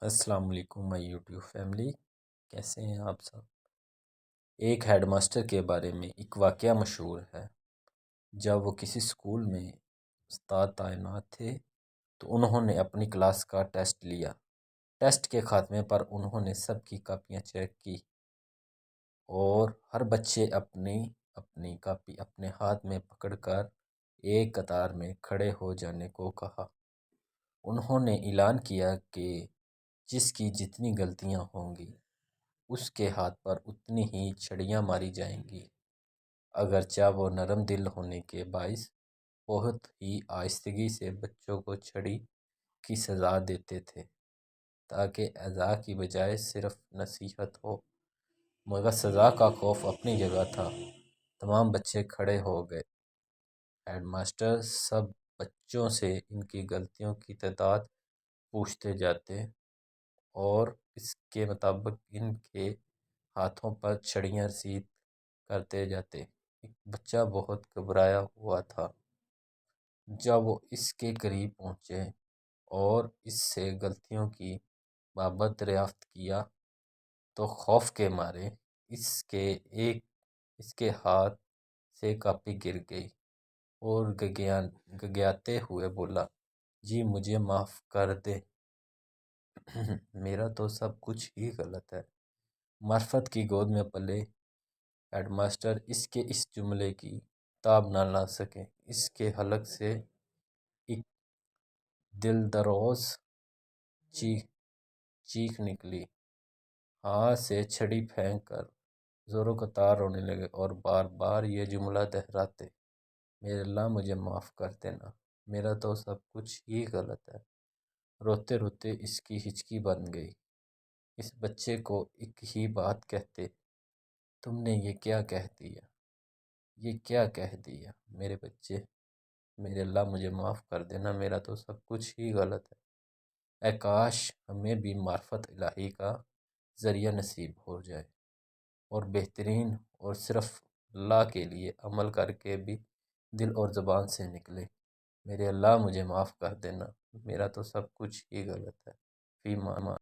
السلام علیکم مائی YouTube family, کیسے ہیں آپ سب؟ ایک ہیڈ ماسٹر کے بارے میں ایک واقعہ مشہور ہے۔ جب وہ کسی اسکول میں استاد تعینات تھے تو انہوں نے اپنی کلاس کا ٹیسٹ لیا۔ ٹیسٹ کے خاتمے پر انہوں نے سب کی کاپیاں چیک کی اور ہر بچے اپنی اپنی کاپی اپنے ہاتھ میں پکڑ کر ایک قطار میں کھڑے ہو جانے کو کہا۔ انہوں نے اعلان کیا کہ جس کی جتنی غلطیاں ہوں گی اس کے ہاتھ پر اتنی ہی چھڑیاں ماری جائیں گی، اگرچہ وہ نرم دل ہونے کے باعث بہت ہی آہستگی سے بچوں کو چھڑی کی سزا دیتے تھے تاکہ اعزاز کی بجائے صرف نصیحت ہو، مگر سزا کا خوف اپنی جگہ تھا۔ تمام بچے کھڑے ہو گئے۔ ہیڈ ماسٹر سب بچوں سے ان کی غلطیوں کی تعداد پوچھتے جاتے اور اس کے مطابق ان کے ہاتھوں پر چھڑیاں رسید کرتے جاتے۔ ایک بچہ بہت گھبرایا ہوا تھا۔ جب وہ اس کے قریب پہنچے اور اس سے غلطیوں کی بابت دریافت کیا تو خوف کے مارے اس کے ہاتھ سے کاپی گر گئی اور گگیاتے ہوئے بولا، جی مجھے معاف کر دیں، میرا تو سب کچھ ہی غلط ہے۔ معرفت کی گود میں پلے ہیڈ ماسٹر اس کے اس جملے کی تاب نہ لا سکے۔ اس کے حلق سے ایک دلدروز چیخ نکلی۔ ہاتھ سے چھڑی پھینک کر زوروں کا تار رونے لگے اور بار بار یہ جملہ دہراتے، میرے اللہ مجھے معاف کر دینا، میرا تو سب کچھ ہی غلط ہے۔ روتے روتے اس کی ہچکی بن گئی۔ اس بچے کو ایک ہی بات کہتے، تم نے یہ کیا کہہ دیا، یہ کیا کہہ دیا میرے بچے، میرے اللہ مجھے معاف کر دینا، میرا تو سب کچھ ہی غلط ہے۔ اے کاش ہمیں بھی معرفت الہی کا ذریعہ نصیب ہو جائے اور بہترین اور صرف اللہ کے لیے عمل کر کے بھی دل اور زبان سے نکلے، میرے اللہ مجھے معاف کر دینا، میرا تو سب کچھ ہی غلط ہے۔ فی امان۔